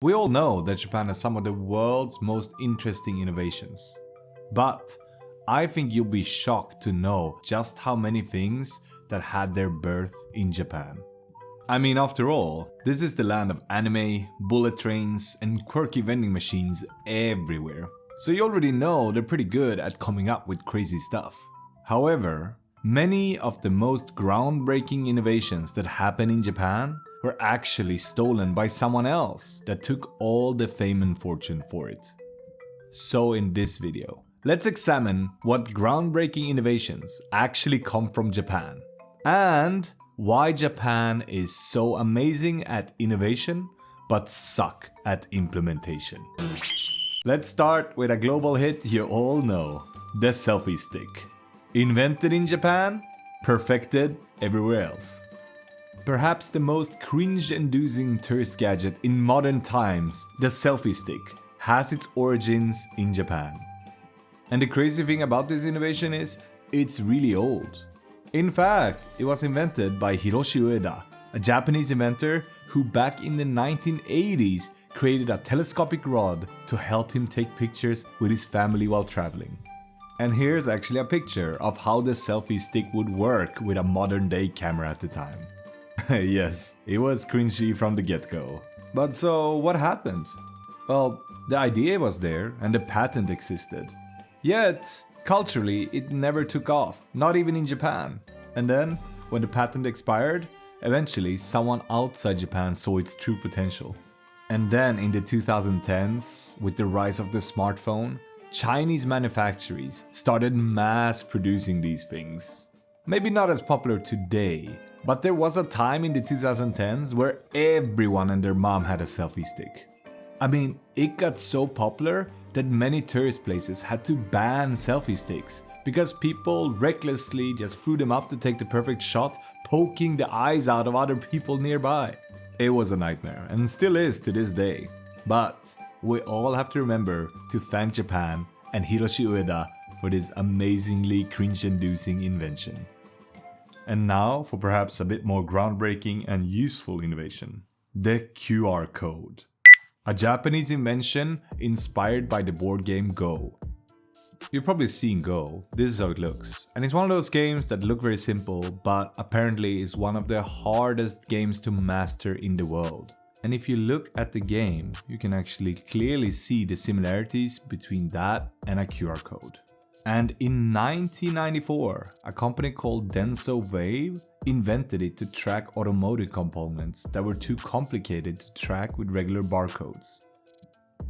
We all know that Japan has some of the world's most interesting innovations. But I think you'll be shocked to know just how many things that had their birth in Japan. I mean, after all, this is the land of anime, bullet trains, and quirky vending machines everywhere. So you already know they're pretty good at coming up with crazy stuff. However, many of the most groundbreaking innovations that happen in Japan were actually stolen by someone else that took all the fame and fortune for it. So in this video, let's examine what groundbreaking innovations actually come from Japan and why Japan is so amazing at innovation but suck at implementation. Let's start with a global hit you all know, the Selfie-Stick. Invented in Japan, perfected everywhere else. Perhaps the most cringe-inducing tourist gadget in modern times, the Selfie-Stick, has its origins in Japan. And the crazy thing about this innovation is, it's really old. In fact, it was invented by Hiroshi Ueda, a Japanese inventor who back in the 1980s created a telescopic rod to help him take pictures with his family while traveling. And here's actually a picture of how the Selfie-Stick would work with a modern day camera at the time. Yes, it was cringy from the get-go. But so what happened? Well, the idea was there and the patent existed. Yet, culturally, it never took off, not even in Japan. And then, when the patent expired, eventually someone outside Japan saw its true potential. And then in the 2010s, with the rise of the smartphone, Chinese manufacturers started mass producing these things. Maybe not as popular today, but there was a time in the 2010s where everyone and their mom had a selfie stick. I mean, it got so popular that many tourist places had to ban selfie sticks because people recklessly just threw them up to take the perfect shot, poking the eyes out of other people nearby. It was a nightmare and still is to this day. But we all have to remember to thank Japan and Hiroshi Ueda for this amazingly cringe-inducing invention. And now for perhaps a bit more groundbreaking and useful innovation. The QR code. A Japanese invention inspired by the board game Go. You've probably seen Go, this is how it looks. And it's one of those games that look very simple, but apparently is one of the hardest games to master in the world. And if you look at the game, you can actually clearly see the similarities between that and a QR code. And in 1994, a company called Denso Wave invented it to track automotive components that were too complicated to track with regular barcodes.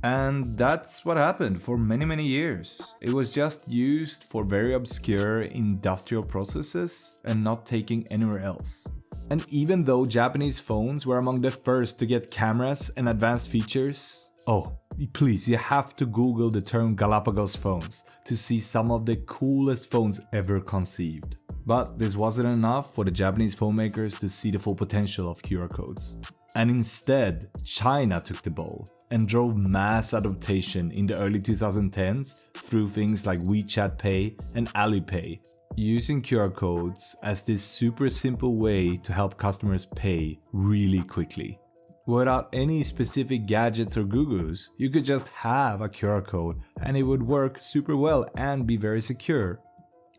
And that's what happened for many years. It was just used for very obscure industrial processes and not taken anywhere else. And even though Japanese phones were among the first to get cameras and advanced features, oh, please, you have to Google the term Galapagos phones to see some of the coolest phones ever conceived. But this wasn't enough for the Japanese phone makers to see the full potential of QR codes. And instead, China took the ball and drove mass adoption in the early 2010s through things like WeChat Pay and Alipay, using QR codes as this super simple way to help customers pay really quickly. Without any specific gadgets or goo-goos, you could just have a QR code and it would work super well and be very secure.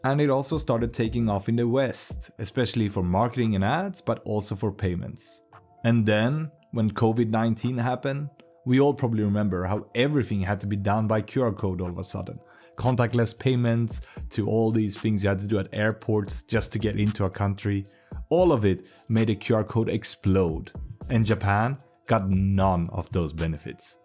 And it also started taking off in the West, especially for marketing and ads, but also for payments. And then, when COVID-19 happened, we all probably remember how everything had to be done by QR code all of a sudden. Contactless payments, to all these things you had to do at airports just to get into a country. All of it made the QR code explode. And Japan got none of those benefits.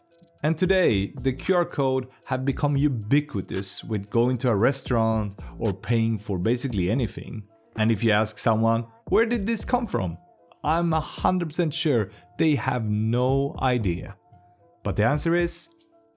And today, the QR code have become ubiquitous with going to a restaurant or paying for basically anything. And if you ask someone, where did this come from? I'm 100% sure they have no idea. But the answer is,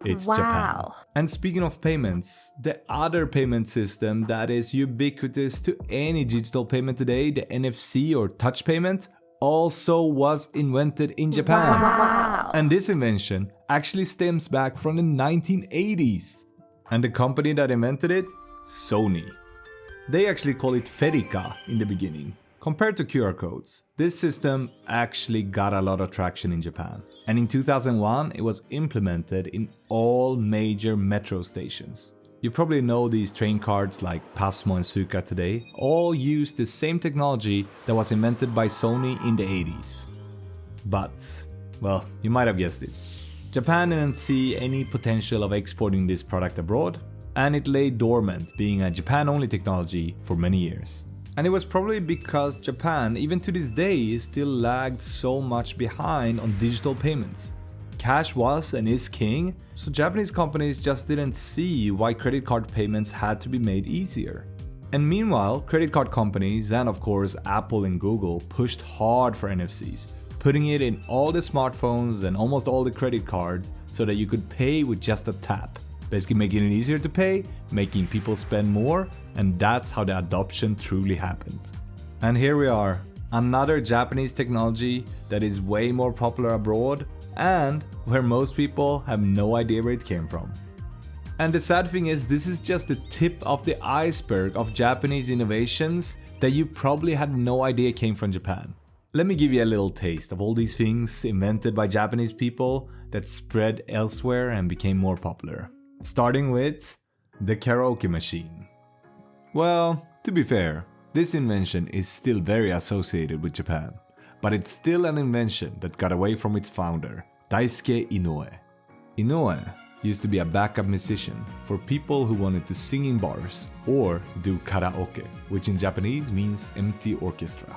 it's Japan. And speaking of payments, the other payment system that is ubiquitous to any digital payment today, the NFC or touch payment, also was invented in Japan. Wow. And this invention actually stems back from the 1980s. And the company that invented it? Sony. They actually call it Ferica in the beginning. Compared to QR codes, this system actually got a lot of traction in Japan. And in 2001, it was implemented in all major metro stations. You probably know these train cards like Pasmo and Suica today all use the same technology that was invented by Sony in the 80s. But, well, you might have guessed it. Japan didn't see any potential of exporting this product abroad, and it lay dormant, being a Japan-only technology for many years. And it was probably because Japan, even to this day, still lagged so much behind on digital payments. Cash was and is king, so Japanese companies just didn't see why credit card payments had to be made easier. And meanwhile, credit card companies and of course Apple and Google pushed hard for NFCs, putting it in all the smartphones and almost all the credit cards so that you could pay with just a tap. Basically making it easier to pay, making people spend more, and that's how the adoption truly happened. And here we are, another Japanese technology that is way more popular abroad and where most people have no idea where it came from. And the sad thing is, this is just the tip of the iceberg of Japanese innovations that you probably had no idea came from Japan. Let me give you a little taste of all these things invented by Japanese people that spread elsewhere and became more popular. Starting with the karaoke machine. Well, to be fair, this invention is still very associated with Japan, but it's still an invention that got away from its founder, Daisuke Inoue. Inoue used to be a backup musician for people who wanted to sing in bars or do karaoke, which in Japanese means empty orchestra.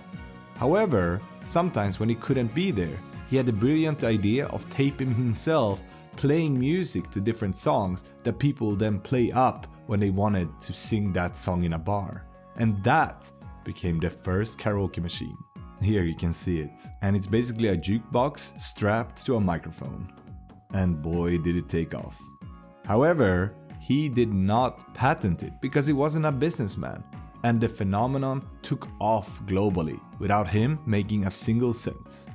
However, sometimes when he couldn't be there, he had the brilliant idea of taping himself playing music to different songs that people then play up when they wanted to sing that song in a bar. And that became the first karaoke machine. Here you can see it. And it's basically a jukebox strapped to a microphone. And boy did it take off. However, he did not patent it because he wasn't a businessman. And the phenomenon took off globally without him making a single cent.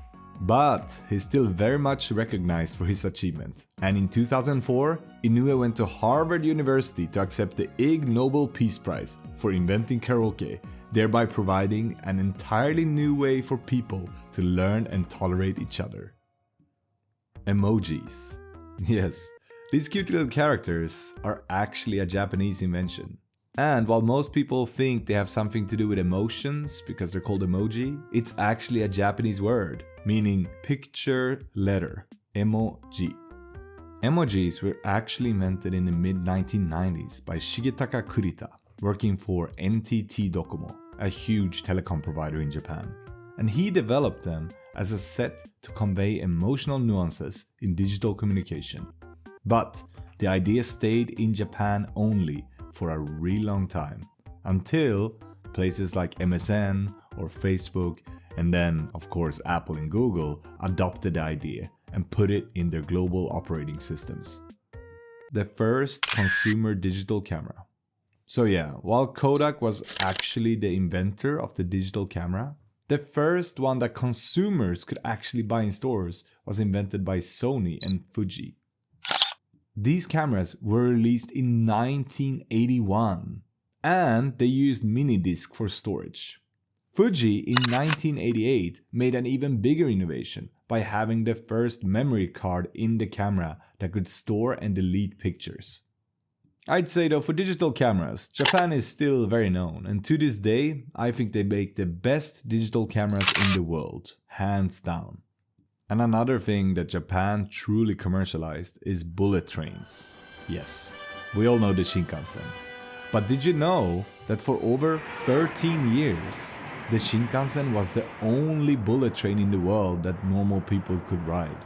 But he's still very much recognized for his achievement. And in 2004, Inoue went to Harvard University to accept the Ig Nobel Peace Prize for inventing karaoke, thereby providing an entirely new way for people to learn and tolerate each other. Emojis. Yes, these cute little characters are actually a Japanese invention. And while most people think they have something to do with emotions because they're called emoji, it's actually a Japanese word, meaning picture letter, emoji. Emojis were actually invented in the mid-1990s by Shigetaka Kurita, working for NTT Docomo, a huge telecom provider in Japan. And he developed them as a set to convey emotional nuances in digital communication. But the idea stayed in Japan only for a really long time, until places like MSN or Facebook, and then of course Apple and Google adopted the idea and put it in their global operating systems. The first consumer digital camera. So yeah, while Kodak was actually the inventor of the digital camera, the first one that consumers could actually buy in stores was invented by Sony and Fuji. These cameras were released in 1981, and they used mini disc for storage. Fuji in 1988 made an even bigger innovation by having the first memory card in the camera that could store and delete pictures. I'd say though, for digital cameras, Japan is still very known, and to this day, I think they make the best digital cameras in the world, hands down. And another thing that Japan truly commercialized is bullet trains. Yes, we all know the Shinkansen. But did you know that for over 13 years, the Shinkansen was the only bullet train in the world that normal people could ride?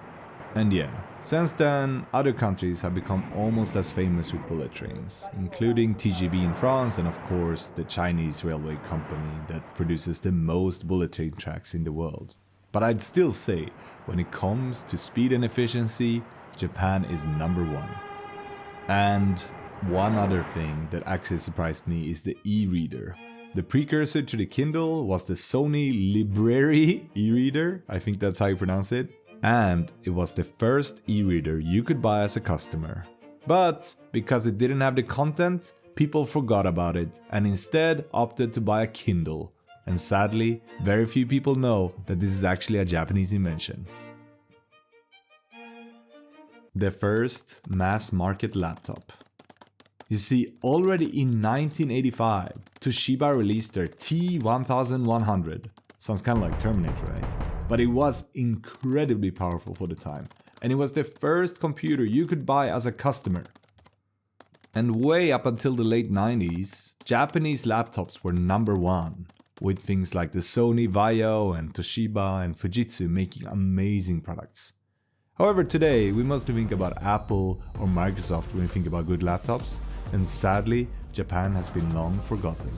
And yeah, since then, other countries have become almost as famous with bullet trains, including TGV in France and of course the Chinese railway company that produces the most bullet train tracks in the world. But I'd still say, when it comes to speed and efficiency, Japan is number one. And one other thing that actually surprised me is the e-reader. The precursor to the Kindle was the Sony Library e-reader, I think that's how you pronounce it. And it was the first e-reader you could buy as a customer. But because it didn't have the content, people forgot about it and instead opted to buy a Kindle. And sadly, very few people know that this is actually a Japanese invention. The first mass market laptop. You see, already in 1985, Toshiba released their T1100. Sounds kind of like Terminator, right? But it was incredibly powerful for the time. And it was the first computer you could buy as a customer. And way up until the late 90s, Japanese laptops were number one, with things like the Sony-Vaio and Toshiba and Fujitsu making amazing products. However, today we mostly think about Apple or Microsoft when we think about good laptops, and sadly, Japan has been long forgotten.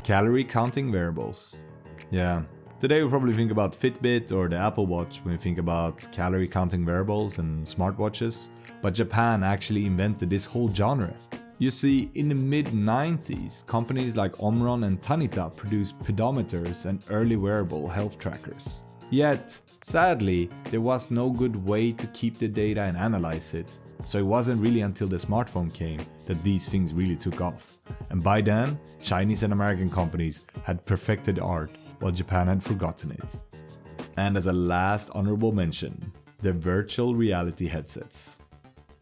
Calorie counting wearables. Yeah, today we probably think about Fitbit or the Apple Watch when we think about calorie counting wearables and smartwatches, but Japan actually invented this whole genre. You see, in the mid-90s, companies like Omron and Tanita produced pedometers and early wearable health trackers. Yet, sadly, there was no good way to keep the data and analyze it, so it wasn't really until the smartphone came that these things really took off. And by then, Chinese and American companies had perfected the art, while Japan had forgotten it. And as a last honorable mention, the virtual reality headsets.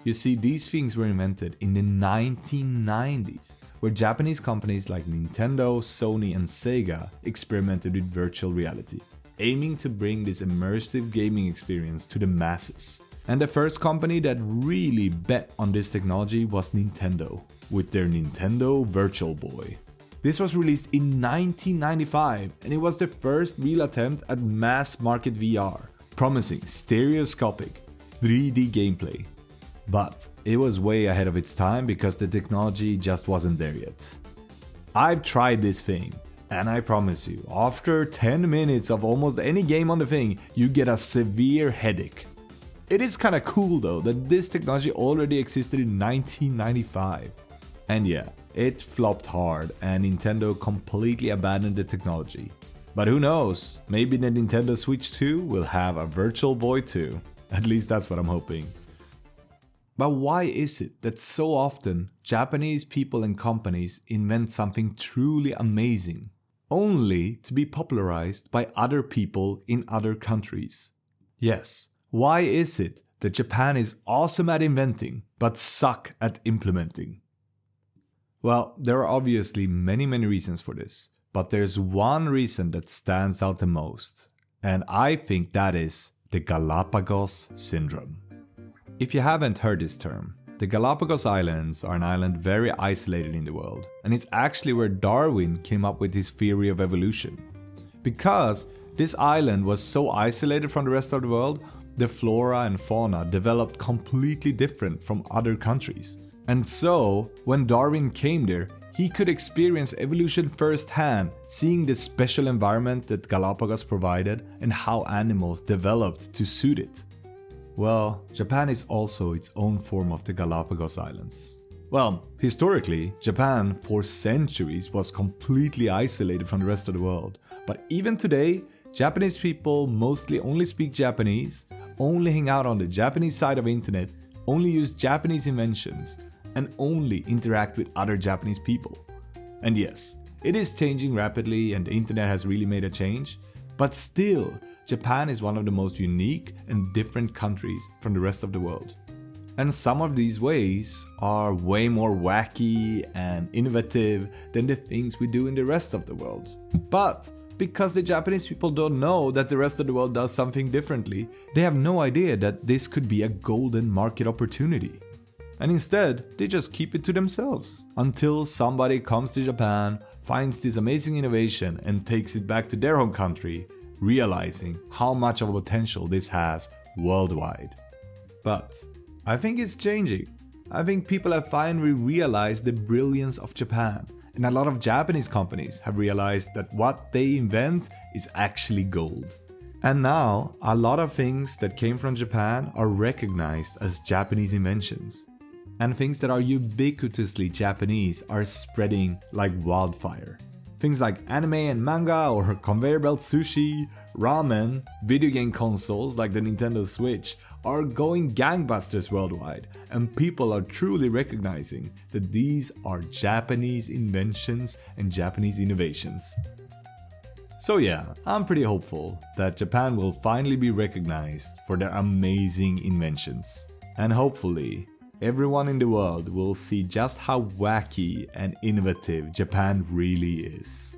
You see, these things were invented in the 1990s, where Japanese companies like Nintendo, Sony, and Sega experimented with virtual reality, aiming to bring this immersive gaming experience to the masses. And the first company that really bet on this technology was Nintendo, with their Nintendo Virtual Boy. This was released in 1995, and it was the first real attempt at mass market VR, promising stereoscopic 3D gameplay. But it was way ahead of its time because the technology just wasn't there yet. I've tried this thing, and I promise you, after 10 minutes of almost any game on the thing, you get a severe headache. It is kinda cool though that this technology already existed in 1995. And yeah, it flopped hard and Nintendo completely abandoned the technology. But who knows, maybe the Nintendo Switch 2 will have a Virtual Boy too. At least that's what I'm hoping. But why is it that so often Japanese people and companies invent something truly amazing, only to be popularized by other people in other countries? Yes, why is it that Japan is awesome at inventing, but suck at implementing? Well, there are obviously many reasons for this, but there's one reason that stands out the most, and I think that is the Galapagos Syndrome. If you haven't heard this term, the Galapagos Islands are an island very isolated in the world, and it's actually where Darwin came up with his theory of evolution. Because this island was so isolated from the rest of the world, the flora and fauna developed completely different from other countries. And so, when Darwin came there, he could experience evolution firsthand, seeing the special environment that Galapagos provided and how animals developed to suit it. Well, Japan is also its own form of the Galapagos Islands. Well, historically, Japan for centuries was completely isolated from the rest of the world. But even today, Japanese people mostly only speak Japanese, only hang out on the Japanese side of the internet, only use Japanese inventions, and only interact with other Japanese people. And yes, it is changing rapidly and the internet has really made a change, but still, Japan is one of the most unique and different countries from the rest of the world. And some of these ways are way more wacky and innovative than the things we do in the rest of the world. But because the Japanese people don't know that the rest of the world does something differently, they have no idea that this could be a golden market opportunity. And instead, they just keep it to themselves until somebody comes to Japan, finds this amazing innovation and takes it back to their home country, realizing how much of a potential this has worldwide. But I think it's changing. I think people have finally realized the brilliance of Japan, and a lot of Japanese companies have realized that what they invent is actually gold. And now, a lot of things that came from Japan are recognized as Japanese inventions. And things that are ubiquitously Japanese are spreading like wildfire. Things like anime and manga or conveyor belt sushi, ramen, video game consoles like the Nintendo Switch are going gangbusters worldwide, and people are truly recognizing that these are Japanese inventions and Japanese innovations. So yeah, I'm pretty hopeful that Japan will finally be recognized for their amazing inventions. And hopefully, everyone in the world will see just how wacky and innovative Japan really is.